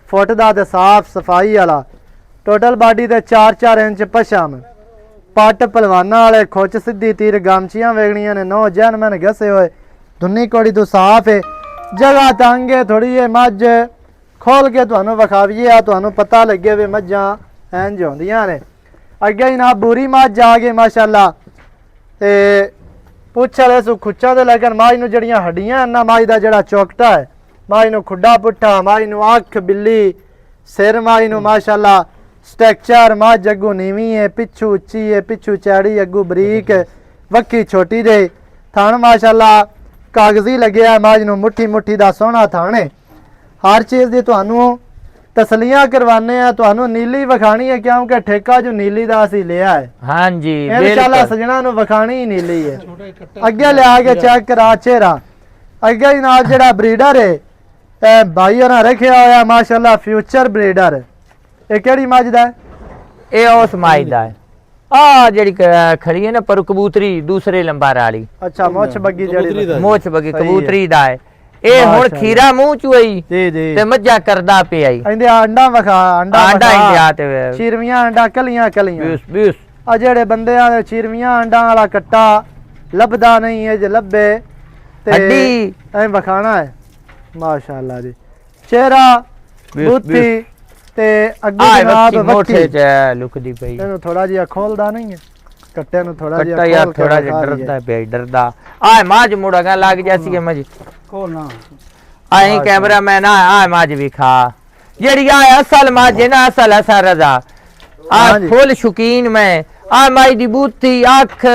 Speaker 2: ਫੁੱਟ ਦਾ ਤੇ ਸਾਫ ਸਫਾਈ ਵਾਲਾ ਟੋਟਲ ਬਾਡੀ ਤੇ 4-4 ਇੰਚ ਪਸ਼ਮ ਪੱਟ ਪਹਿਲਵਾਨਾਂ ਵਾਲੇ ਖੁੱਚ ਸਿੱਧੀ ਤੀਰ ਗਾਮਚੀਆਂ ਵੇਗਣੀਆਂ ਨੇ ਨੌ ਜੈਨਮੈਨ ਘਸੇ ਹੋਏ ਧੁੰਨੀ ਕੋੜੀ ਤੋਂ ਸਾਫ ਹੈ ਜਗ੍ਹਾ ਤੰਗ ਹੈ ਥੋੜੀ ਹੈ ਮੱਝ ਖੋਲ ਕੇ ਤੁਹਾਨੂੰ ਵਿਖਾਵੀਏ ਆ ਤੁਹਾਨੂੰ ਪਤਾ ਲੱਗੇ ਵੀ ਮੱਝਾਂ ਇੰਜ ਹੁੰਦੀਆਂ ਨੇ ਅੱਗੇ ਨਾ ਬੂਰੀ ਮੱਝ ਆ ਗਈ ਮਾਸ਼ਾਅੱਲਾ ਤੇ ਪੁੱਛ ਵਾਲੇ ਸੋ ਖੁੱਚਾਂ ਦੇ ਲੇਕਿਨ ਮੱਝ ਨੂੰ ਜਿਹੜੀਆਂ ਹੱਡੀਆਂ ਨਾ ਮੱਝ ਦਾ ਜਿਹੜਾ ਚੌਕਟਾ ਹੈ ਮੱਝ ਨੂੰ ਖੁੱਡਾ ਪੁੱਠਾ ਮੱਝ ਨੂੰ ਅੱਖ ਬਿੱਲੀ ਸਿਰ ਮੱਝ ਨੂੰ ਮਾਸ਼ਾਅੱਲਾ ਸਟਰਕਚਰ ਮੱਝ ਅੱਗੂ ਨੀਵੀਂ ਹੈ ਪਿੱਛੂ ਉੱਚੀ ਹੈ ਪਿੱਛੂ ਚੈੜੀ ਅੱਗੂ ਬਰੀਕ ਵੱਖੀ ਛੋਟੀ ਦੇ ਥਣ ਮਾਸ਼ਾਅੱਲਾ ਕਾਗਜ਼ੀ ਲੱਗਿਆ ਮੱਝ ਨੂੰ ਮੁੱਠੀ ਮੁੱਠੀ ਦਾ ਸੋਹਣਾ ਥਣ ਹੈ ਹਰ ਚੀਜ਼ ਦੀ ਤੁਹਾਨੂੰ ਤਸਲੀਆਂ ਕਰਵਾਨੇ ਆ ਤੁਹਾਨੂੰ ਨੀਲੀ ਵਿਖਾਣੀ ਹੈ ਕਿਉਂਕਿ ਠੇਕਾ ਜੋ ਨੀਲੀ ਦਾ ਅਸੀਂ ਲਿਆ ਹੈ
Speaker 1: ਹਾਂਜੀ
Speaker 2: ਇਨਸ਼ਾਅੱਲਾ ਸਜਣਾ ਨੂੰ ਵਿਖਾਣੀ ਹੀ ਨੀਲੀ ਹੈ ਅੱਗੇ ਲਿਆ ਕੇ ਚੈੱਕ ਕਰਾ ਚਿਹਰਾ ਅੱਗੇ ਹੀ ਨਾਲ ਜਿਹੜਾ ਬਰੀਡਰ ਹੈ ਇਹ ਭਾਈ ਹੋਰਾਂ ਰੱਖਿਆ ਹੋਇਆ ਮਾਸ਼ਾਅੱਲਾ ਫਿਊਚਰ ਬਰੀਡਰ ਇਹ ਕਿਹੜੀ ਮੱਝ ਦਾ ਹੈ
Speaker 1: ਇਹ ਉਸ ਮਾਈ ਦਾ ਹੈ ਆ ਜਿਹੜੀ ਖੜੀ ਹੈ ਨਾ ਪਰ ਕਬੂਤਰੀ ਦੂਸਰੇ ਲੰਬਾਰ ਵਾਲੀ
Speaker 2: ਅੱਛਾ ਮੁੱਛ ਬੱਗੀ ਜਿਹੜੀ
Speaker 1: ਮੁੱਛ ਬੱਗੀ ਕਬੂਤਰੀ ਦਾ ਹੈ ਇਹ ਹੁਣ ਖੀਰਾ ਮੂੰਹ ਚ ਹੋਈ
Speaker 2: ਜੀ ਜੀ
Speaker 1: ਤੇ ਮੱਝਾ ਕਰਦਾ ਪਿਆ ਹੀ
Speaker 2: ਇਹਦੇ ਆਂਡਾ ਵਿਖਾ ਆਂਡਾ
Speaker 1: ਇੰਡੀਆ ਤੇ
Speaker 2: ਚੀਰਵੀਆਂ ਆਂਡਾ ਕਲੀਆਂ ਕਲੀਆਂ
Speaker 1: ਬਿਸ
Speaker 2: ਆ ਜਿਹੜੇ ਬੰਦਿਆਂ ਦੇ ਚੀਰਵੀਆਂ ਆਂਡਾਂ ਵਾਲਾ ਕੱਟਾ ਲੱਭਦਾ ਨਹੀਂ ਹੈ ਜੇ ਲੱਭੇ ਤੇ
Speaker 1: ਹੱਡੀ
Speaker 2: ਐ ਵਿਖਾਣਾ ਹੈ ਮਾਸ਼ਾਅੱਲਾ ਜੀ ਚਿਹਰਾ ਬੁੱਧੀ ਤੇ ਅੱਗੇ ਜਨਾਬ
Speaker 1: ਮੋਠੇ ਚ ਲੁਕਦੀ ਪਈ
Speaker 2: ਇਹਨੂੰ ਥੋੜਾ ਜਿਹਾ ਖੋਲਦਾ ਨਹੀਂ ਹੈ ਕੱਟੇ ਨੂੰ ਥੋੜਾ ਜਿਹਾ
Speaker 1: ਕੱਟਾ ਯਾਰ ਥੋੜਾ ਜਿਹਾ ਡਰਦਾ ਪਿਆ ਡਰਦਾ ਆ ਮਾਝ ਮੁੜਾਗਾ ਲੱਗ ਜਾਸੀ ਕਿ ਮਝ
Speaker 3: ਖੋਲਣਾ
Speaker 1: ਆਹੀਂ ਕੈਮਰਾਮੈਨ ਆ ਮਾਝ ਵੀ ਖਾ ਜਿਹੜੀ ਆ ਅਸਲ ਮਾਝ ਹੈ ਨਾ ਅਸਲ ਅਸਰ ਰਜ਼ਾ ਆ ਫੁੱਲ ਸ਼ੌਕੀਨ ਮੈਂ ਆ ਮਾਈ ਦੀ ਬੂਥੀ ਅੱਖ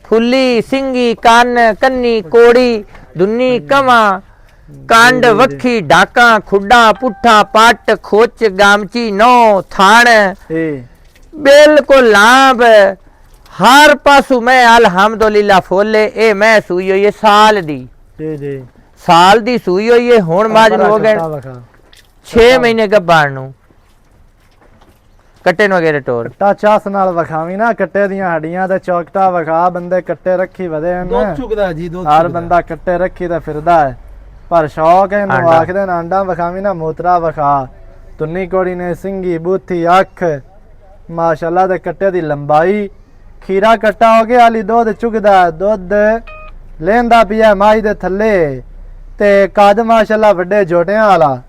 Speaker 1: ਫੁੱਲੀ ਸਿੰਗੀ ਕੰਨ ਕੰਨੀ ਕੋੜੀ ਦੁੰਨੀ ਕਵਾਂ ਕੰਡ ਵੱਖੀ ਢਾਕਾਂ ਖੁੱਡਾ ਪੁੱਠਾ ਪੱਟ ਖੋਚ ਗਾਮਚੀ ਨੌ ਥਾਣ ਬਿਲਕੁਲ ਲਾਂਬ ਹਰ ਪਾਸੂ ਮੈਂ ਅਲਹਮਦੁਲਿਲਾ ਫੋਲੇ ਇਹ ਮੈਂ ਸੂਈ ਹੋਈ ਸਾਲ ਦੀ
Speaker 2: ਜੀ ਜੀ
Speaker 1: ਸਾਲ ਦੀ ਸੂਈ ਹੋਈ ਹੈ ਹੁਣ ਮਾਝ ਨੂੰ ਹੋ ਗਏ 6 ਮਹੀਨੇ ਗੱਭਣ ਨੂੰ ਕੱਟੇ ਨੂੰ ਵਗੈਰੇ ਟੋਰ
Speaker 2: ਕੱਟਾ ਚਾਸ ਨਾਲ ਵਿਖਾਵੀ ਨਾ ਕੱਟੇ ਦੀਆਂ ਹੱਡੀਆਂ ਤੇ ਚੌਕਟਾ ਵਿਖਾ ਬੰਦੇ ਕੱਟੇ ਰੱਖੀ ਵਧੇ ਹਨ
Speaker 3: ਦੁੱਧ ਚੁਗਦਾ ਜੀ ਦੁੱਧ
Speaker 2: ਹਰ ਬੰਦਾ ਕੱਟੇ ਰੱਖੀ ਤੇ ਫਿਰਦਾ ਹੈ ਪਰ ਸ਼ੌਕ ਹੈ ਇਹਨੂੰ ਆਖਦੇ ਨੇ ਆਂਡਾ ਵਿਖਾਵੀ ਨਾ ਮੋਤਰਾ ਵਿਖਾ ਤੁੰਨੀ ਕੋੜੀ ਨੇ ਸਿੰਗੀ ਬੂਥੀ ਅੱਖ ਮਾਸ਼ਾਅੱਲਾ ਦੇ ਕੱਟੇ ਦੀ ਲੰਬਾਈ ਖੀਰਾ ਕੱਟਾ ਹੋ ਗਿਆ ਅਲੀ ਦੁੱਧ ਚੁਗਦਾ ਦੁੱਧ ਲੈਂਦਾ ਪਿਆ ਮਾਈ ਦੇ ਥੱਲੇ ਤੇ ਕੱਦ ਮਾਸ਼ਾਅੱਲਾ ਵੱਡੇ ਜੋਟਿਆਂ ਵਾਲਾ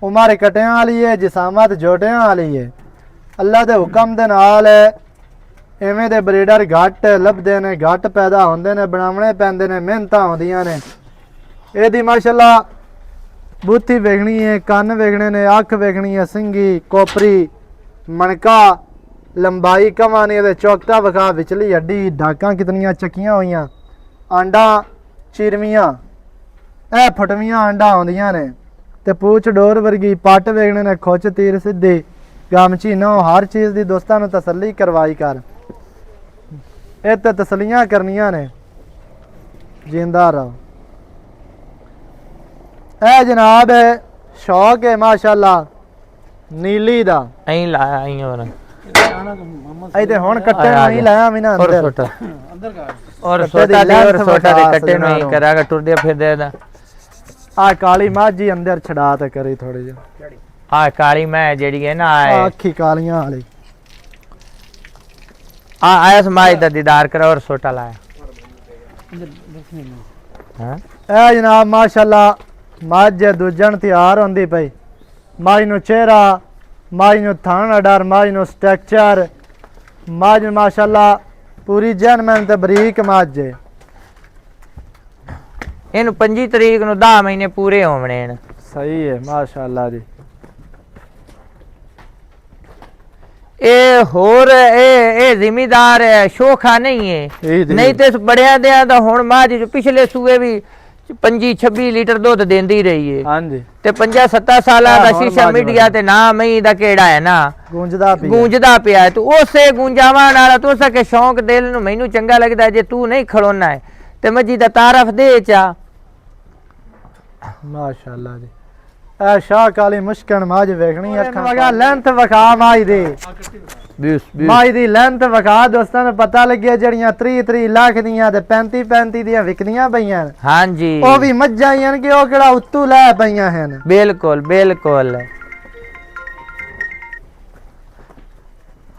Speaker 2: ਉਮਰ ਕਟਿਆਂ ਵਾਲੀ ਹੈ ਜਿਸਾਮਤ ਜੋਟਿਆਂ ਵਾਲੀ ਹੈ ਅੱਲਾ ਦੇ ਹੁਕਮ ਦੇ ਨਾਲ ਐਵੇਂ ਦੇ ਬਰੀਡਰ ਘੱਟ ਲੱਭਦੇ ਨੇ ਘੱਟ ਪੈਦਾ ਹੁੰਦੇ ਨੇ ਬਣਾਉਣੇ ਪੈਂਦੇ ਨੇ ਮਿਹਨਤਾਂ ਹੁੰਦੀਆਂ ਨੇ ਇਹਦੀ ਮਾਸ਼ਾਅੱਲਾ ਬੂਥੀ ਵੇਖਣੀ ਹੈ ਕੰਨ ਵੇਖਣੇ ਨੇ ਅੱਖ ਵੇਖਣੀ ਹੈ ਸਿੰਗੀ ਕੋਪਰੀ ਮਣਕਾ ਲੰਬਾਈ ਕਮਾਨੀ ਇਹਦੇ ਚੌਕਟਾ ਵਿਖਾ ਵਿਚਲੀ ਹੱਡੀ ਢਾਕਾਂ ਕਿਤਨੀਆਂ ਚੱਕੀਆਂ ਹੋਈਆਂ ਆਂਡਾ ਚੀਰਵੀਆਂ ਇਹ ਫਟਵੀਆਂ ਆਂਡਾ ਆਉਂਦੀਆਂ ਨੇ ਤੇ ਪੂਛ ਡੋਰ ਵਰਗੀ ਪੱਟ ਵੇਖਣੇ ਨੇ ਖੁੱਚ ਤੀਰ ਸਿੱਧੇ ਗਾਮਚੀ ਨੋ ਹਰ ਚੀਜ਼ ਦੀ ਦੋਸਤਾਂ ਨੂੰ ਤਸੱਲੀ ਕਰਵਾਈ ਕਰ ਇਹ ਤੇ ਤਸਲੀਆਂ ਕਰਨੀਆਂ ਨੇ ਜਿੰਦਾ ਰਹੋ ਇਹ ਜਨਾਬ ਸ਼ੌਕ ਹੈ ਮਾਸ਼ਾਅੱਲਾ ਨੀਲੀ ਦਾ
Speaker 1: ਐਂ ਲਾਇਆ ਐਂ ਹੋਰ
Speaker 2: ਇਹ ਤੇ ਹੁਣ ਕੱਟੇ ਨਹੀਂ ਲਾਇਆ ਮੈਂ ਨਾ ਅੰਦਰ
Speaker 3: ਅੰਦਰ ਕਰ
Speaker 1: ਔਰ ਛੋਟਾ ਦੇ ਕੱਟੇ ਨੂੰ ਹੀ ਕਰਾਂਗਾ ਟੁਰਦੇ ਫਿਰਦੇ ਦਾ
Speaker 2: ਆ ਕਾਲੀ ਮਾਝੀ ਅੰਦਰ ਛਡਾ ਤੇ ਕਰੀ ਥੋੜੀ ਜਿਹੀ
Speaker 1: ਆ ਕਾਲੀ ਮੈਂ ਜਿਹੜੀ ਹੈ ਨਾ
Speaker 2: ਅੱਖੀ ਕਾਲੀਆਂ ਵਾਲੀ
Speaker 1: ਆ ਆਇਆ ਸਮਾਈ ਦਾ ਦੀਦਾਰ ਕਰ ਔਰ ਛੋਟਾ ਲਾਇਆ ਹਾਂ
Speaker 2: ਇਹ ਜਨਾਬ ਮਾਸ਼ਾਅੱਲਾ ਮੱਝ ਦੂਜਣ ਤਿਆਰ ਹੁੰਦੀ ਪਈ ਮੱਝ ਨੂੰ ਚਿਹਰਾ ਮੱਝ ਨੂੰ ਥਣ ਅਡਰ ਮੱਝ ਨੂੰ ਸਟਰਕਚਰ ਮੱਝ ਮਾਸ਼ਾਅੱਲਾ ਪੂਰੀ ਜਨਮਨ ਤੇ ਬਰੀਕ ਮੱਝ ਇਹਨੂੰ
Speaker 1: 25 ਤਰੀਕ ਨੂੰ 10 ਮਹੀਨੇ ਪੂਰੇ ਹੋਣੇ ਨੇ
Speaker 2: ਸਹੀ ਹੈ ਮਾਸ਼ਾਅੱਲਾ ਜੀ
Speaker 1: ਇਹ ਹੋਰ ਇਹ ਜ਼ਿਮੀਦਾਰ ਸ਼ੋਖਾ ਨਹੀਂ ਹੈ ਨਹੀਂ ਤੇ ਬੜਿਆਂ ਦਿਆਂ ਦਾ ਹੁਣ ਮਾਝ ਜੋ ਪਿਛਲੇ ਸੂਏ ਵੀ 25-26 ਲੀਟਰ ਦੁੱਧ ਦਿੰਦੀ ਰਹੀ ਹੈ
Speaker 2: ਹਾਂਜੀ
Speaker 1: ਤੇ 5-7 ਸਾਲਾਂ ਦਾ ਸ਼ੀਸ਼ਾ ਮੀਡੀਆ ਤੇ ਨਾ ਮਈ ਦਾ ਕਿਹੜਾ ਹੈ ਨਾ ਗੂੰਜਦਾ ਪਿਆ ਤੇ ਉਸੇ ਗੂੰਜਾਵਾਂ ਨਾਲ ਤੋ ਸਕੇ ਸ਼ੌਂਕ ਦਿਲ ਨੂੰ ਮੈਨੂੰ ਚੰਗਾ ਲੱਗਦਾ ਜੇ ਤੂੰ ਨਹੀਂ ਖੜੋਣਾ ਹੈ ਤੇ ਮੱਜੀ ਦਾ ਤਾਰਫ ਦੇ ਚਾ
Speaker 2: ਮਾਸ਼ਾਅੱਲਾ ਜੀ ਇਹ ਸ਼ਾਹ ਕਾਲੀ ਮੁਸ਼ਕਣ ਮਾਝ ਵੇਖਣੀ ਅੱਖਾਂ ਵਗਾ ਲੈਂਥ ਵਿਖਾ ਮਾਈ ਦੀ ਮਾਈ ਦੀ ਲੈਂਥ ਵਿਖਾ ਦੋਸਤਾਂ ਨੂੰ ਪਤਾ ਲੱਗਿਆ ਜਿਹੜੀਆਂ 30 ਲੱਖ ਦੀਆਂ ਤੇ 35 ਦੀਆਂ ਵਿਕਦੀਆਂ ਪਈਆਂ
Speaker 1: ਹਾਂਜੀ
Speaker 2: ਉਹ ਵੀ ਮੱਝਾਂ ਹੀ ਹਨ ਕਿ ਉਹ ਕਿਹੜਾ ਉੱਤੂ ਲੈ ਪਈਆਂ ਹਨ
Speaker 1: ਬਿਲਕੁਲ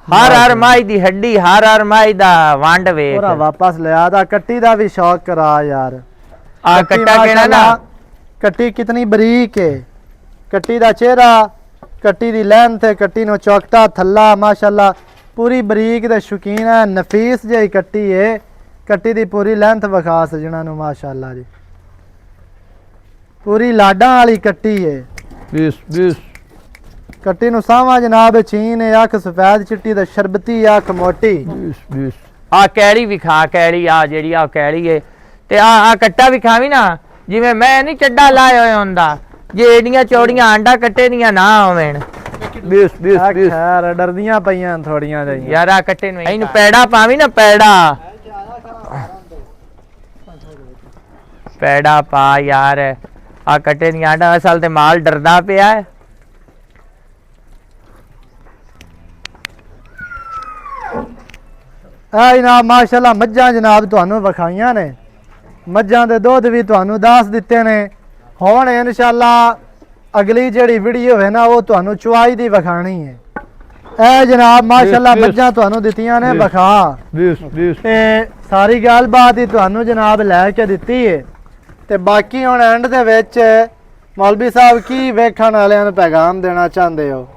Speaker 1: ਹਰ ਮਾਈ ਦੀ ਹੱਡੀ ਹਰ ਮਾਈ ਦਾ ਵੰਡ ਵੇਖ
Speaker 2: ਪੂਰਾ ਵਾਪਸ ਲਿਆ ਦਾ। ਕੱਟੀ ਦਾ ਵੀ ਸ਼ੌਕ ਕਰਾ ਯਾਰ।
Speaker 1: ਆ ਕੱਟਾ ਕਿਹੜਾ ਨਾ
Speaker 2: ਕੱਟੀ ਕਿਤਨੀ ਬਰੀਕ ਹੈ, ਕੱਟੀ ਦਾ ਚਿਹਰਾ, ਕੱਟੀ ਦੀ ਲੈਂਥ ਹੈ, ਕੱਟੀ ਨੂੰ ਚੌਕਟਾ ਥੱਲਾ ਮਾਸ਼ਾਅੱਲਾ ਪੂਰੀ ਬਰੀਕ ਤੇ ਸ਼ੌਕੀਨ ਹੈ, ਨਫੀਸ ਜਿਹੀ ਕੱਟੀ ਹੈ। ਕੱਟੀ ਦੀ ਪੂਰੀ ਲੈਂਥ ਵਿਖਾ ਸਜਣਾ ਨੂੰ ਮਾਸ਼ਾਅੱਲਾ ਜੀ, ਪੂਰੀ ਲਾਡਾਂ ਵਾਲੀ ਕੱਟੀ ਹੈ।
Speaker 1: ਬਿਸ
Speaker 2: ਕੱਟੀ ਨੂੰ ਸਾਵਾ ਜਨਾਬ ਚੀਨ ਹੈ, ਅੱਖ ਸਫੈਦ ਚਿੱਟੀ ਤੇ ਸ਼ਰਬਤੀ ਅੱਖ ਮੋਟੀ।
Speaker 1: ਬਿਸ ਆ ਕੈੜੀ ਵਿਖਾ, ਕੈੜੀ ਆ ਜਿਹੜੀ ਆ ਕੈੜੀ ਹੈ ਤੇ ਆ ਕੱਟਾ ਵਿਖਾਵੀ ਨਾ, ਜਿਵੇਂ ਮੈਂ ਨਹੀਂ ਚੱਡਾ ਲਾਇਆ ਹੋਇਆ ਹੁੰਦਾ, ਜੇ ਏਡੀਆਂ ਚੌੜੀਆਂ ਆਂਡਾ ਕੱਟੇ ਦੀਆਂ ਨਾ ਹੋਵਣ। ਬਿਸ
Speaker 2: ਖੈਰ ਡਰਦੀਆਂ ਪਈਆਂ ਥੋੜੀਆਂ ਜਿਹੀਆਂ
Speaker 1: ਯਾਰ ਆ ਕੱਟੇ ਨੂੰ ਇਹਨੂੰ ਪੈੜਾ ਪਾਵੀ ਨਾ, ਪੈੜਾ ਪਾ ਯਾਰ। ਆ ਕੱਟੇ ਦੀਆਂ ਆਂਡਾ ਅਸਲ ਤੇ ਮਾਲ ਡਰਦਾ ਪਿਆ ਹੈ।
Speaker 2: ਇਹ ਜਨਾਬ ਮਾਸ਼ਾਅੱਲਾ ਮੱਝਾਂ ਜਨਾਬ ਤੁਹਾਨੂੰ ਵਿਖਾਈਆਂ ਨੇ, ਮੱਝਾਂ ਦੇ ਦੁੱਧ ਵੀ ਤੁਹਾਨੂੰ ਦੱਸ ਦਿੱਤੇ ਨੇ। ਹੁਣ ਇਨਸ਼ਾਅੱਲਾ ਅਗਲੀ ਜਿਹੜੀ ਵੀਡੀਓ ਹੈ ਨਾ ਉਹ ਤੁਹਾਨੂੰ ਚੁਆਈ ਦੀ ਵਿਖਾਣੀ ਹੈ। ਇਹ ਜਨਾਬ ਮਾਸ਼ਾਅੱਲਾ ਮੱਝਾਂ ਤੁਹਾਨੂੰ ਦਿੱਤੀਆਂ ਨੇ ਵਿਖਾ, ਤੇ ਸਾਰੀ ਗੱਲਬਾਤ ਹੀ ਤੁਹਾਨੂੰ ਜਨਾਬ ਲੈ ਕੇ ਦਿੱਤੀ ਹੈ। ਤੇ ਬਾਕੀ ਹੁਣ ਐਂਡ ਦੇ ਵਿੱਚ ਮੌਲਵੀ ਸਾਹਿਬ ਕੀ ਵੇਖਣ ਵਾਲਿਆਂ ਨੂੰ ਪੈਗਾਮ ਦੇਣਾ ਚਾਹੁੰਦੇ ਹੋ?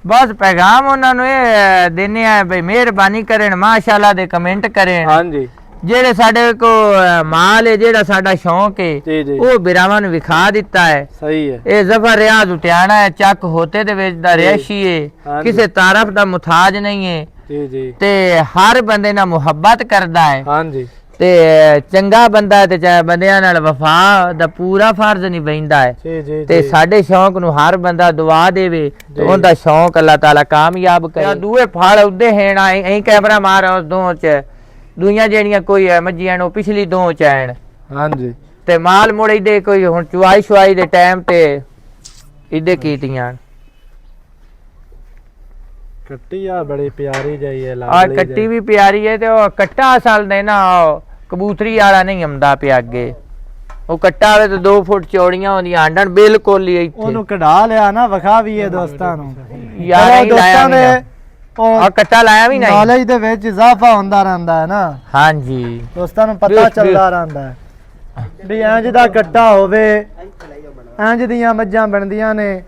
Speaker 1: ਬਸ ਪੈਗਾਮ ਉਹਨਾਂ ਨੂੰ ਇਹ ਦੇਣੇ ਆ ਬਈ ਮਿਹਰਬਾਨੀ ਕਰਨ, ਮਾਸ਼ਾਅੱਲਾ ਦੇ ਕਮੈਂਟ ਕਰਨ।
Speaker 2: ਹਾਂਜੀ,
Speaker 1: ਜਿਹੜੇ ਸਾਡੇ ਕੋ ਮਾਲ ਹੈ, ਜਿਹੜਾ ਸਾਡਾ ਸ਼ੌਂਕ ਹੈ, ਉਹ ਬਿਰਾਵਾਂ ਨੂੰ ਵਿਖਾ ਦਿੱਤਾ ਹੈ।
Speaker 2: ਸਹੀ ਹੈ।
Speaker 1: ਇਹ ਜ਼ਫਰ ਰਿਆਜ਼ ਉਟਿਆਣਾ ਹੈ, ਚੱਕ ਹੋਤੇ ਦੇ ਵਿੱਚ ਦਾ ਰਿਹਾਇਸ਼ੀ ਹੈ, ਕਿਸੇ ਤਾਰਫ ਦਾ ਮੁਤਾਜ ਨਹੀਂ ਹੈ ਤੇ ਹਰ ਬੰਦੇ ਨਾਲ ਮੁਹੱਬਤ ਕਰਦਾ ਹੈ।
Speaker 2: ਹਾਂਜੀ,
Speaker 1: ਤੇ ਚੰਗਾ ਬੰਦਾ ਹੈ ਤੇ ਚਾਹੇ ਬੰਦਿਆਂ ਨਾਲ ਵਫਾ ਦਾ ਪੂਰਾ ਫਰਜ਼ ਨਿਭਾਉਂਦਾ ਹੈ। ਤੇ ਸਾਡੇ ਸ਼ੌਂਕ ਨੂੰ ਹਰ ਬੰਦਾ ਦੁਆ ਦੇਵੇ ਤੇ ਉਹਦਾ ਸ਼ੌਂਕ ਅੱਲਾਹ ਤਾਲਾ ਕਾਮਯਾਬ ਕਰੇ। ਦੂਏ ਫਲ ਉਦੇ ਹੈਣਾ ਐਂ ਕੈਮਰਾ ਮਾਰ ਉਸ ਦੋ ਚ ਦੁਨੀਆਂ ਜਿਹੜੀਆਂ ਕੋਈ ਹੈ ਮੱਝੀਆਂ ਨੂੰ ਪਿਛਲੀ ਦੋ ਚ ਆਣ।
Speaker 2: ਹਾਂਜੀ,
Speaker 1: ਤੇ ਮਾਲ ਮੁੜ ਇਦੇ ਕੋਈ ਹੁਣ ਚੁਆਈ ਸ਼ੁਆਈ ਦੇ ਟਾਈਮ ਤੇ ਇਦੇ ਕੀਤੀਆਂ।
Speaker 2: ਕੱਟੀ ਆ ਬੜੀ ਪਿਆਰੀ ਜਾਈ ਹੈ,
Speaker 1: ਆ ਕੱਟੀ ਵੀ ਪਿਆਰੀ ਹੈ ਤੇ ਉਹ ਕੱਟਾ ਅਸਲ ਦੇ ਨਾ ਕਬੂਤਰੀ ਵਾਲਾ ਨਹੀਂ ਆਉਂਦਾ ਪਿਆ ਅੱਗੇ। ਉਹ ਕੱਟਾ ਵਾਲੇ ਤੇ 2 ਫੁੱਟ ਚੌੜੀਆਂ ਹੁੰਦੀਆਂ ਆਂਡਣ ਬਿਲਕੁਲ ਹੀ ਇੱਥੇ।
Speaker 2: ਉਹਨੂੰ ਕਢਾ ਲਿਆ ਨਾ ਵਿਖਾ ਵੀ ਇਹ ਦੋਸਤਾਂ ਨੂੰ
Speaker 1: ਯਾਰ
Speaker 2: ਦੋਸਤਾਂ ਨੇ
Speaker 1: ਉਹ ਕੱਟਾ ਲਾਇਆ ਵੀ ਨਹੀਂ।
Speaker 2: ਨੌਲੇਜ ਦੇ ਵਿੱਚ ਇਜ਼ਾਫਾ ਹੁੰਦਾ ਰਹਿੰਦਾ ਹੈ ਨਾ।
Speaker 1: ਹਾਂਜੀ,
Speaker 2: ਦੋਸਤਾਂ ਨੂੰ ਪਤਾ ਚੱਲਦਾ ਰਹਿੰਦਾ ਹੈ ਵੀ ਇੰਜ ਦਾ ਕੱਟਾ ਹੋਵੇ, ਇੰਜ ਦੀਆਂ ਮੱਝਾਂ ਬਣਦੀਆਂ ਨੇ,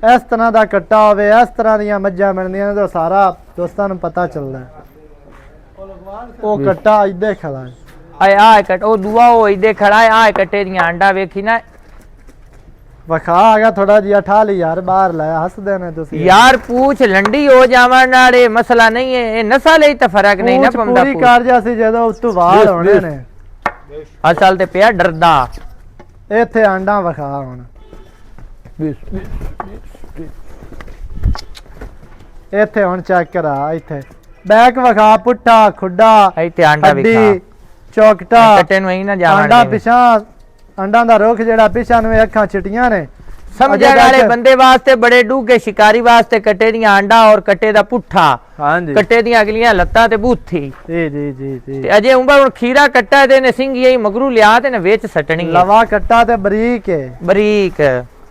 Speaker 2: ਇਸ ਤਰ੍ਹਾਂ ਦਾ ਕੱਟਾ ਹੋਵੇ, ਇਸ ਤਰ੍ਹਾਂ ਦੀਆਂ ਮੱਝਾਂ ਬਣਦੀਆਂ ਨੇ, ਤਾਂ ਸਾਰਾ ਦੋਸਤਾਂ ਨੂੰ ਪਤਾ ਚੱਲਦਾ ਹੈ। ਉਹ ਕੱਟਾ ਇੱਦੇ ਖੜਾ ਹੈ,
Speaker 1: ਆ ਕੱਟ ਉਹ ਦੂਆ ਉਹ ਇਦੇ ਖੜਾ ਹੈ। ਆ ਕੱਟੇ ਦੀਆਂ ਆਂਡਾ ਵੇਖੀ ਨਾ
Speaker 2: ਵਖਾ ਆ ਗਿਆ ਥੋੜਾ ਜਿਹਾ ਠਾ ਲਈ ਯਾਰ, ਬਾਹਰ ਲਾਇਆ। ਹੱਸਦੇ ਨੇ ਤੁਸੀਂ
Speaker 1: ਯਾਰ, ਪੂਛ ਲੰਡੀ ਹੋ ਜਾਵਣ ਨਾਲ ਇਹ ਮਸਲਾ ਨਹੀਂ ਹੈ, ਇਹ ਨਸਲ ਹੀ ਤਾਂ ਫਰਕ ਨਹੀਂ ਨਾ ਪੰਦਾ।
Speaker 2: ਪੂਰੀ ਕਰ ਜਾ ਸੀ ਜਦੋਂ ਉਸ ਤੋਂ ਬਾਅਦ ਹੋਣੇ ਨੇ।
Speaker 1: ਅਸਲ ਤੇ ਪਿਆ ਡਰਦਾ।
Speaker 2: ਇੱਥੇ ਆਂਡਾ ਵਖਾ ਹੁਣ, ਇੱਥੇ ਹੁਣ ਚੈੱਕ ਕਰਾ, ਇੱਥੇ ਬੈਕ ਵਖਾ, ਪੁੱਠਾ ਖੁੱਡਾ,
Speaker 1: ਇੱਥੇ ਆਂਡਾ ਵਿਖਾ,
Speaker 2: ਚੌਕਟਾ
Speaker 1: ਕੱਟੇ ਨੂੰ ਹੀ ਨਾ ਜਾਵਣ
Speaker 2: ਆਂਡਾ ਪਿਛਾਂ, ਆਂਡਾਂ ਦਾ ਰੁੱਖ ਜਿਹੜਾ ਪਿਛਾਂ ਨੂੰ ਅੱਖਾਂ ਚਿੱਟੀਆਂ ਨੇ।
Speaker 1: ਸਮਝਣ ਵਾਲੇ ਬੰਦੇ ਵਾਸਤੇ ਬੜੇ ਡੂੰਘੇ, ਸ਼ਿਕਾਰੀ ਵਾਸਤੇ ਕੱਟੇ ਦੀਆਂ ਆਂਡਾ ਔਰ ਕੱਟੇ ਦਾ ਪੁੱਠਾ।
Speaker 2: ਹਾਂਜੀ,
Speaker 1: ਕੱਟੇ ਦੀਆਂ ਅਗਲੀਆਂ ਲੱਤਾਂ ਤੇ ਬੂਥੀ।
Speaker 2: ਜੀ ਜੀ ਜੀ ਜੀ।
Speaker 1: ਤੇ ਅਜੇ ਉਂਬਾ ਹੁਣ ਖੀਰਾ ਕੱਟਾ ਤੇ ਨੇ ਸਿੰਘੀ ਹੀ ਮਗਰੂ ਲਿਆ ਤੇ ਨੇ ਵਿੱਚ ਸੱਟਣੀ ਹੈ।
Speaker 2: ਲਵਾ ਕੱਟਾ ਤੇ ਬਰੀਕ ਹੈ,
Speaker 1: ਬਰੀਕ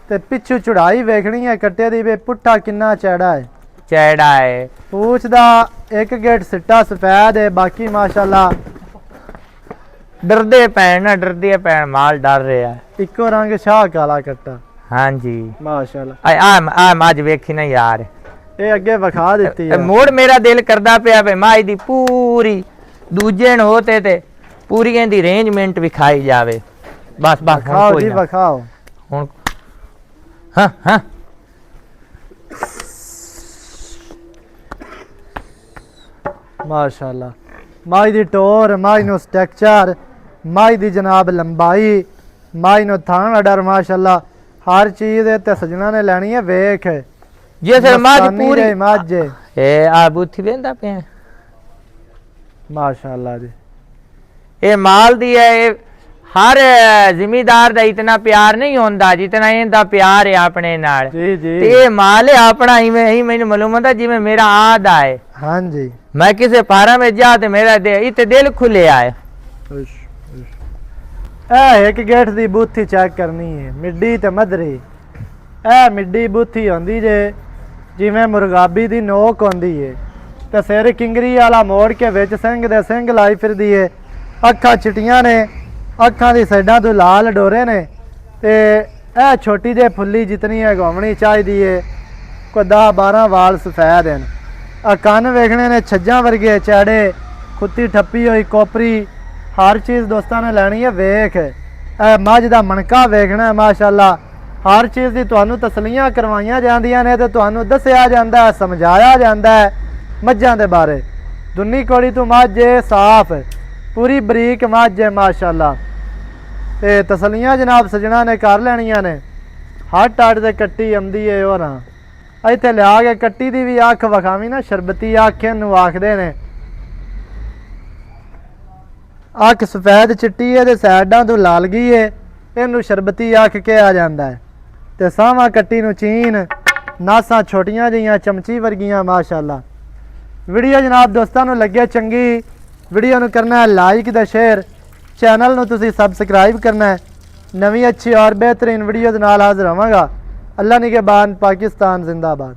Speaker 2: ਤੇ ਪਿੱਛੂ ਚੜਾਈ ਵੇਖਣੀ ਹੈ ਕੱਟੇ ਦੀ ਵੀ ਪੁੱਠਾ ਕਿੰਨਾ ਚੈੜਾ ਹੈ।
Speaker 1: ਚੈੜਾ ਹੈ,
Speaker 2: ਪੂਛ ਦਾ ਇੱਕ ਗੇਟ ਸਿੱਟਾ ਸਫੈਦ ਹੈ, ਬਾਕੀ ਮਾਸ਼ਾਅੱਲਾ
Speaker 1: ਡਰਦੇ ਪੈਣ ਨਾ, ਡਰਦੇ ਪੈਣ, ਮਾਲ ਡਰ ਰਿਹਾ।
Speaker 2: ਇੱਕੋ ਰੰਗ ਸ਼ਾਹ ਕਾਲਾ ਕੱਟਾ।
Speaker 1: ਹਾਂਜੀ
Speaker 2: ਮਾਸ਼ਾਅੱਲਾ।
Speaker 1: ਆ ਮੱਝ ਵੇਖੀ ਨਾ ਯਾਰ,
Speaker 2: ਇਹ ਅੱਗੇ ਵਿਖਾ ਦਿੱਤੀ ਹੈ।
Speaker 1: ਮੋੜ ਮੇਰਾ ਦਿਲ ਕਰਦਾ ਪਿਆ ਵੇ ਮਾਈ ਦੀ ਪੂਰੀ ਦੂਜੇ ਨੂੰ ਹੋਤੇ ਤੇ ਪੂਰੀ ਇਹਦੀ ਅਰੇਂਜਮੈਂਟ ਵਿਖਾਈ ਜਾਵੇ। ਬਸ ਬਸ
Speaker 2: ਵਿਖਾਓ ਜੀ, ਵਿਖਾਓ
Speaker 1: ਹੁਣ। ਹਾਂ
Speaker 2: ਮਾਸ਼ਾਅੱਲਾ। ਮਾਈ ਦੀ ਟੋਰ, ਮਾਈ ਨੂੰ ਸਟਰਕਚਰ, ਮਾਈ ਦੀ ਜਨਾਬ ਲੰਬਾਈ, ਮਾਈ ਨੂੰ ਥਾਣ ਅਡਰ, ਮਾਸ਼ਾਅੱਲਾ ਹਰ ਚੀਜ਼ ਤੇ ਸਜਣਾ ਨੇ ਲੈਣੀ ਹੈ। ਵੇਖ
Speaker 1: ਜੇ ਸਰ ਮੱਝ ਪੂਰੀ
Speaker 2: ਮੱਝ
Speaker 1: ਇਹ ਆ ਬੁੱਥੀ ਵੇਂਦਾ ਪਿਆ
Speaker 2: ਮਾਸ਼ਾਅੱਲਾ ਜੀ।
Speaker 1: ਇਹ ਮਾਲ ਦੀ ਹੈ। ਇਹ ਹਰ ਜ਼ਿਮੀਦਾਰ ਦਾ ਇਤਨਾ ਪਿਆਰ ਨਹੀਂ ਹੁੰਦਾ ਜਿਤਨਾ ਇਹਦਾ ਪਿਆਰ ਹੈ ਆਪਣੇ ਨਾਲ।
Speaker 2: ਜੀ ਜੀ।
Speaker 1: ਤੇ ਇਹ ਮਾਲ ਹੈ ਆਪਣਾ, ਇਵੇਂ ਹੀ ਮੈਨੂੰ ਮਾਲੂਮ ਹੁੰਦਾ ਜਿਵੇਂ ਮੇਰਾ ਆਦਾ ਹੈ।
Speaker 2: ਹਾਂਜੀ,
Speaker 1: ਮੈਂ ਕਿਸੇ ਪਾਰਾ ਵਿੱਚ ਜਾ ਤੇ ਮੇਰਾ ਇਤੇ ਦਿਲ ਖੁੱਲਿਆ ਹੈ।
Speaker 2: ਇਹ ਇੱਕ ਗੇਟ ਦੀ ਬੂਥੀ ਚੈੱਕ ਕਰਨੀ ਹੈ, ਮਿੱਡੀ ਤੇ ਮਧਰੀ। ਇਹ ਮਿੱਡੀ ਬੂਥੀ ਹੁੰਦੀ ਜੇ ਜਿਵੇਂ ਮੁਰਗਾਬੀ ਦੀ ਨੋਕ ਹੁੰਦੀ ਹੈ, ਤੇ ਸਿਰ ਕਿੰਗਰੀ ਵਾਲਾ ਮੋੜ ਕੇ ਵਿੱਚ ਸਿੰਘ ਦੇ ਸਿੰਘ ਲਾਈ ਫਿਰਦੀ ਏ। ਅੱਖਾਂ ਚਿੱਟੀਆਂ ਨੇ, ਅੱਖਾਂ ਦੀ ਸਾਈਡਾਂ ਤੋਂ ਲਾਲ ਡੋਰੇ ਨੇ ਤੇ ਇਹ ਛੋਟੀ ਜਿਹੀ ਫੁੱਲੀ ਜਿਤਨੀ ਹੈ ਘੁੰਮਣੀ ਚਾਹੀਦੀ ਏ। ਕੋਈ 10-12 ਵਾਲ ਸਫੈਦ ਹਨ। ਆ ਕੰਨ ਵੇਖਣੇ ਨੇ ਛੱਜਾਂ ਵਰਗੇ, ਚਾੜੇ, ਖੁੱਤੀ ਠੱਪੀ ਹੋਈ ਕੋਪਰੀ, ਹਰ ਚੀਜ਼ ਦੋਸਤਾਂ ਨੇ ਲੈਣੀ ਹੈ। ਵੇਖ ਇਹ ਮੱਝ ਦਾ ਮਣਕਾ ਵੇਖਣਾ ਮਾਸ਼ਾਅੱਲਾ। ਹਰ ਚੀਜ਼ ਦੀ ਤੁਹਾਨੂੰ ਤਸਲੀਆਂ ਕਰਵਾਈਆਂ ਜਾਂਦੀਆਂ ਨੇ ਤੇ ਤੁਹਾਨੂੰ ਦੱਸਿਆ ਜਾਂਦਾ ਹੈ, ਸਮਝਾਇਆ ਜਾਂਦਾ ਹੈ ਮੱਝਾਂ ਦੇ ਬਾਰੇ। ਦੁੰਨੀ ਕੋੜੀ ਤੋਂ ਮੱਝ ਸਾਫ ਪੂਰੀ ਬਰੀਕ ਮੱਝ ਹੈ ਮਾਸ਼ਾਅੱਲਾ। ਤੇ ਤਸਲੀਆਂ ਜਨਾਬ ਸਜਣਾ ਨੇ ਕਰ ਲੈਣੀਆਂ ਨੇ। ਹੱਟ ਅੱਡ ਤੇ ਕੱਟੀ ਆਉਂਦੀ ਏ ਉਹ ਨਾ ਇੱਥੇ ਲਿਆ ਕੇ ਕੱਟੀ ਦੀ ਵੀ ਅੱਖ ਵਿਖਾਵੀ ਨਾ, ਸ਼ਰਬਤੀ ਅੱਖ ਨੂੰ ਆਖਦੇ ਨੇ। ਅੱਖ ਸਫੈਦ ਚਿੱਟੀ ਹੈ ਤੇ ਸਾਈਡਾਂ ਤੋਂ ਲਾਲ ਗਈ ਹੈ, ਇਹਨੂੰ ਸ਼ਰਬਤੀ ਅੱਖ ਕਿਹਾ ਜਾਂਦਾ ਹੈ। ਤੇ ਸਾਵਾਂ ਕੱਟੀ ਨੂੰ ਚੀਨ, ਨਾਸਾਂ ਛੋਟੀਆਂ ਜਿਹੀਆਂ ਚਮਚੀ ਵਰਗੀਆਂ ਮਾਸ਼ਾਅੱਲਾ। ਵੀਡੀਓ ਜਨਾਬ ਦੋਸਤਾਂ ਨੂੰ ਲੱਗੇ ਚੰਗੀ, ਵੀਡੀਓ ਨੂੰ ਕਰਨਾ ਹੈ ਲਾਈਕ ਤੇ ਸ਼ੇਅਰ, ਚੈਨਲ ਨੂੰ ਤੁਸੀਂ ਸਬਸਕ੍ਰਾਈਬ ਕਰਨਾ ਹੈ। ਨਵੀਂ ਅੱਛੀ ਔਰ ਬਿਹਤਰੀਨ ਵੀਡੀਓ ਦੇ ਨਾਲ ਹਾਜ਼ਰ ਹੋਵਾਂਗਾ। अल्लाह निगहबान, पाकिस्तान जिंदाबाद।